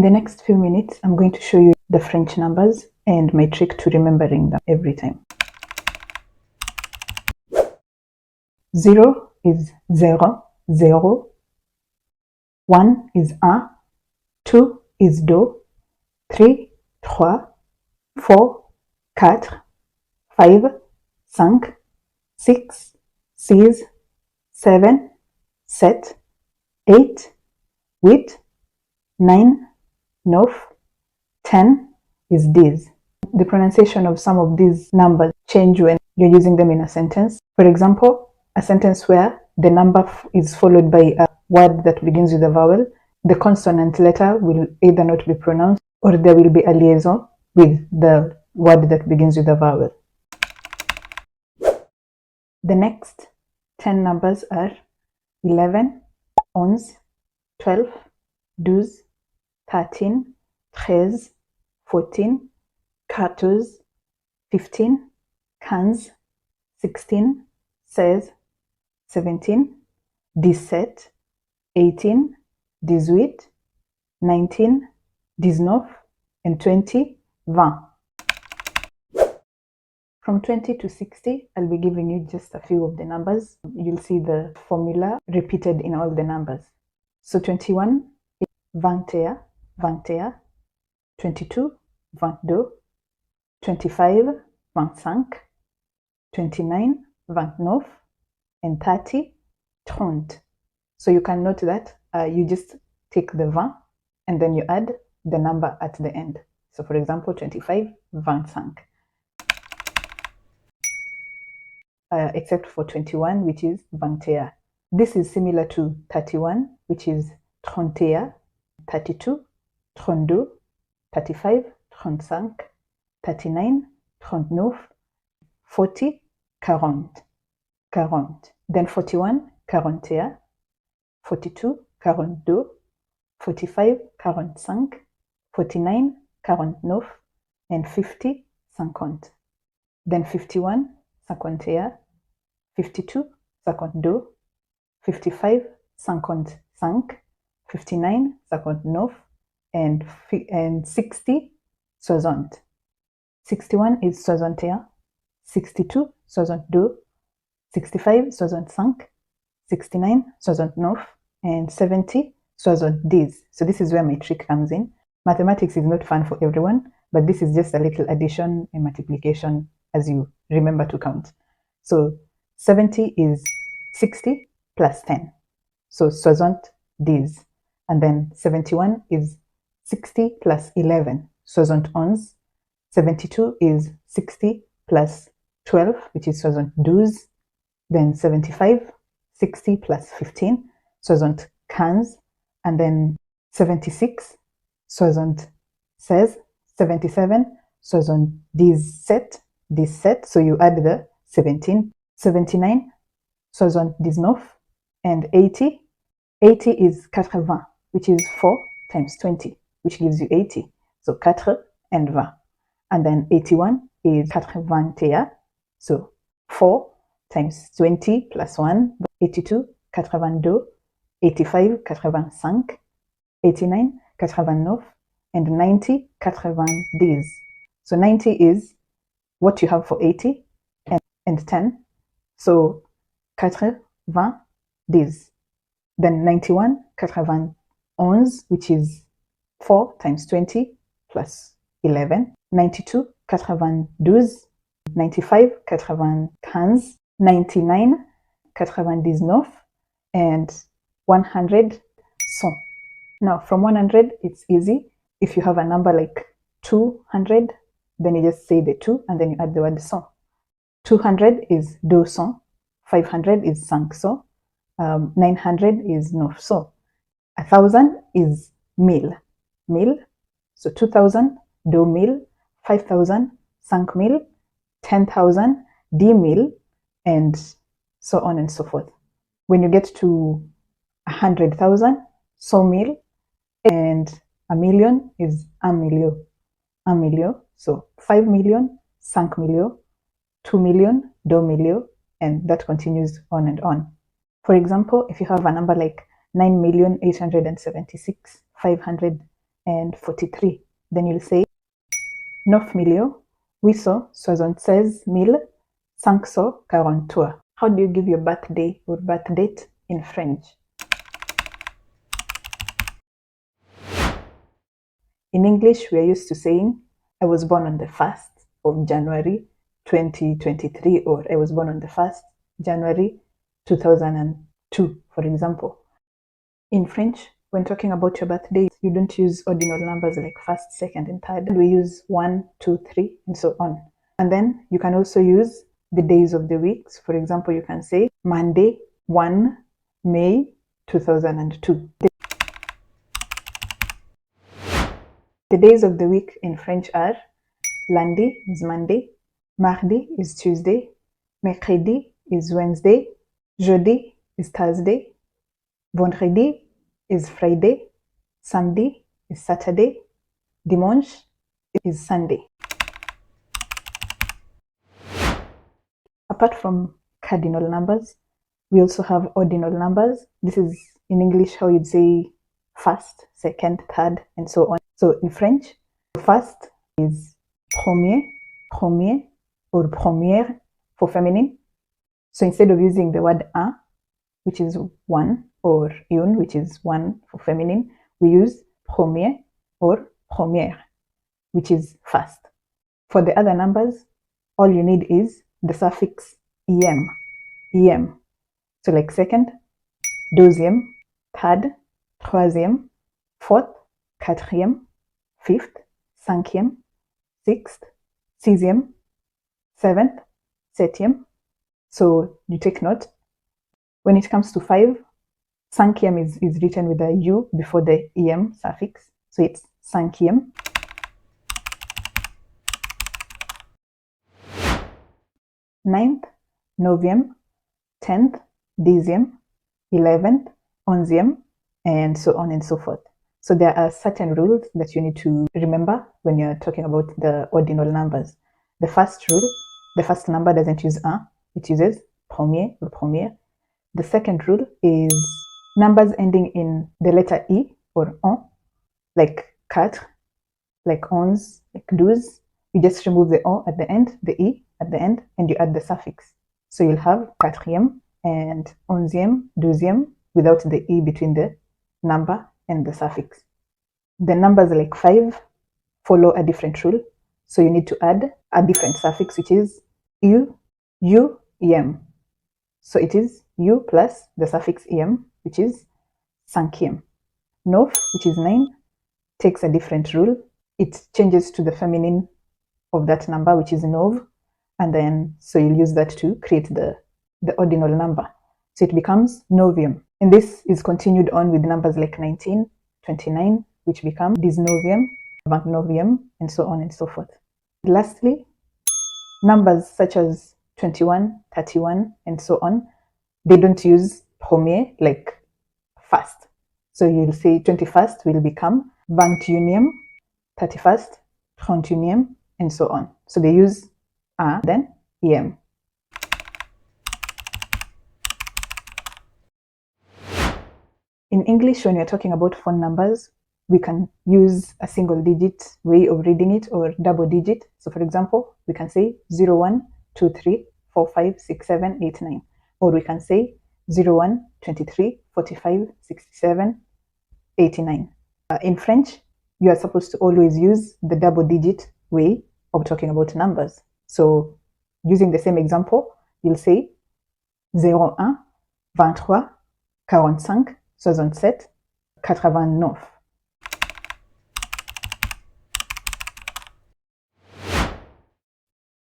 In the next few minutes, I'm going to show you the French numbers and my trick to remembering them every time. 0 is 0, 0. 1 is 1. 2 is 2. 3, 3. 4, 4. 5, 5. 6, 6. 7, 7. 8, 8. 9, 9. 10 is 10. The pronunciation of some of these numbers change when you're using them in a sentence. For example, a sentence where the number is followed by a word that begins with a vowel, the consonant letter will either not be pronounced or there will be a liaison with the word that begins with a vowel. The next 10 numbers are 11, 11, 12, 12, 13, 13, 14, 14, 15, 15, 16, 16, 17, 17, 18, 18, 19, 19, and 20, 20. From 20 to 60, I'll be giving you just a few of the numbers. You'll see the formula repeated in all the numbers. So 21 is 21, 21, 22, 22, 25, 25, 29, 29, and 30, 30. So you can note that you just take the 20 and then you add the number at the end. So for example, 25, 25. Except for 21, which is 21. This is similar to 31, which is 31, 32, 32, 35, 35, 39, 39, 40, 40, 40. Then 41, 41, 42, 42, 45, 45, 49, 49, and 50, 50. Then 51, 51, 52, 52, 55, 55, 59, 59, and 60, 60. 61 is 61, 62, 62, 65, 65, 69, 69, and 70, 70. So this is where my trick comes in. Mathematics is not fun for everyone, but this is just a little addition and multiplication as you remember to count. So 70 is 60 plus 10. So 60. And then 71 is 60 plus 11. 71. 72 is 60 plus 12, which is 72. Then 75, 60 plus 15, 75. And then 76, 76. 77, 77. So you add the 17, 79, 79, and 80. 80 is 80, which is 4 times 20, which gives you 80. So 4 and 20. And then 81 is 81. So 4 times 20 plus 1, 82, 82, 85, 85, 89, 89, and 90, 90. So 90 is what you have for 80 and 10. So 90. Then 91, 91, which is 4 times 20 plus 11. 92, 92. 95, 95. 99, 99, and 100, 100. Now from 100, it's easy. If you have a number like 200, then you just say the 2 and then you add the word 100. 200 is 200. 500 is 500. 900 is 900. 1,000 is 1000. 1000. So 2,000, 2000. 5,000, 5000. 10,000, 10,000, and so on and so forth. When you get to 100,000, 100,000, and 1,000,000 is 1,000,000. 1,000,000. So 5 million, 5 million, 2 million, 2 million, and that continues on and on. For example, if you have a number like 9,876,500 and 43. Then you'll say 9,876,543. How do you give your birthday or birth date in French? In English, we are used to saying, I was born on the 1st of January 2023, or I was born on the 1st January 2002, for example. In French, when talking about your birthday, you don't use ordinal numbers like 1st, 2nd, and 3rd. We use 1, 2, 3, and so on. And then you can also use the days of the weeks. For example, you can say Monday, 1 May 2002. The days of the week in French are lundi is Monday, mardi is Tuesday, mercredi is Wednesday, jeudi is Thursday, vendredi is Friday, samedi is Saturday, dimanche is Sunday. Apart from cardinal numbers, we also have ordinal numbers. This is in English how you'd say first, second, third, and so on. So in French, first is premier, premier, or première for feminine. So instead of using the word un, which is one, or une, which is one for feminine, we use premier or première, which is first. For the other numbers, all you need is the suffix em, em. So like second, deuxième, third, troisième, fourth, quatrième, fifth, cinquième, sixth, sixième, seventh, septième. So you take note. When it comes to 5, cinquième is written with a U before the em suffix. So it's cinquième. Ninth, neuvième, 10th, dixième, 11th, onzième, and so on and so forth. So there are certain rules that you need to remember when you're talking about the ordinal numbers. The first rule, the first number doesn't use un, it uses premier or première. The second rule is numbers ending in the letter E or on, like 4, like 11, like 12. You just remove the on at the end, the E at the end, and you add the suffix. So you'll have quatrième and onzième, douzième without the E between the number and the suffix. The numbers like 5 follow a different rule. So you need to add a different suffix, which is u, em. So it is u plus the suffix em, which is cinquième. Neuf, which is 9, takes a different rule. It changes to the feminine of that number, which is neuve, and then so you'll use that to create the ordinal number. So it becomes neuvième. And this is continued on with numbers like 19, 29, which become dix-neuvième, vingt-neuvième, and so on and so forth. Lastly, numbers such as 21, 31, and so on, they don't use premier like first. So you'll say 21st will become vingt-unième, 31st, trente-unième, and so on. So they use a, then em. In English, when we're talking about phone numbers, we can use a single digit way of reading it or double digit. So for example, we can say 01, 23, 45, 67, 89. Or we can say 01, 23, 45, 67, 89. In French, you are supposed to always use the double digit way of talking about numbers. So using the same example, you'll say 01, 23, 45, 67, 89.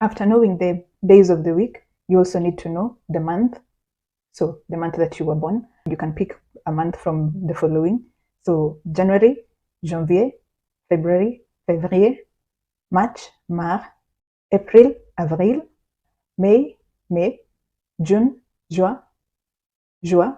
After knowing the days of the week, you also need to know the month. So the month that you were born, you can pick a month from the following. So January, janvier, February, février, March, mars, April, avril, May, mai, June, juin, juin,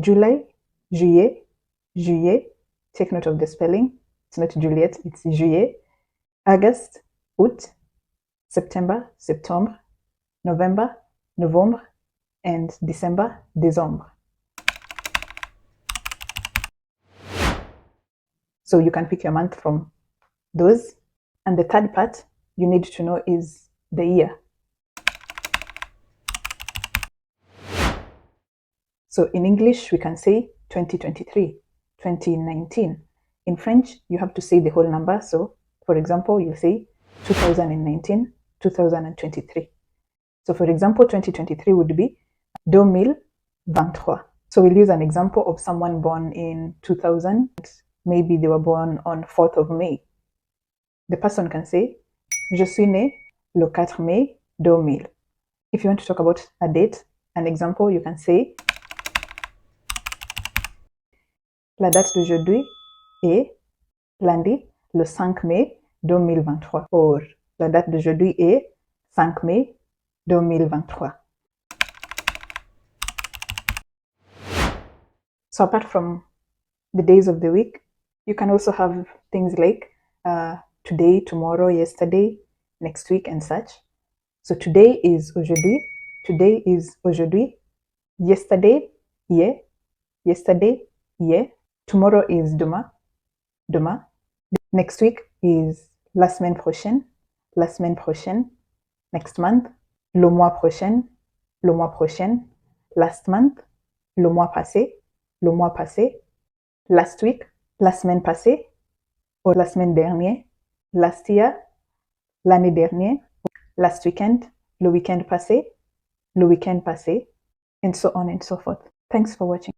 July, juillet, juillet. Take note of the spelling. It's not Juliet, it's juillet. August, août, September, septembre, November, novembre, and December, décembre. So you can pick your month from those. And the third part you need to know is the year. So in English, we can say 2023, 2019. In French, you have to say the whole number. So for example, you say 2019, 2023. So for example, 2023 would be 2023. So we'll use an example of someone born in 2000. Maybe they were born on 4th of May. The person can say, Je suis né le 4 mai 2000. If you want to talk about a date, an example, you can say, La date d'aujourd'hui est lundi le 5 mai 2023. Or, la date d'aujourd'hui est 5 mai 2023. So apart from the days of the week, you can also have things like today, tomorrow, yesterday, next week, and such. So today is aujourd'hui. Today is aujourd'hui. Yesterday, hier. Yesterday, hier. Tomorrow is demain. Demain. Next week is la semaine prochaine. La semaine prochaine. Next month. Le mois prochain. Le mois prochain. Last month. Le mois passé. Le mois passé. Last week. La semaine passée. Ou la semaine dernière. Last year. L'année dernière. Last weekend. Le weekend passé. Le weekend passé. And so on and so forth. Thanks for watching.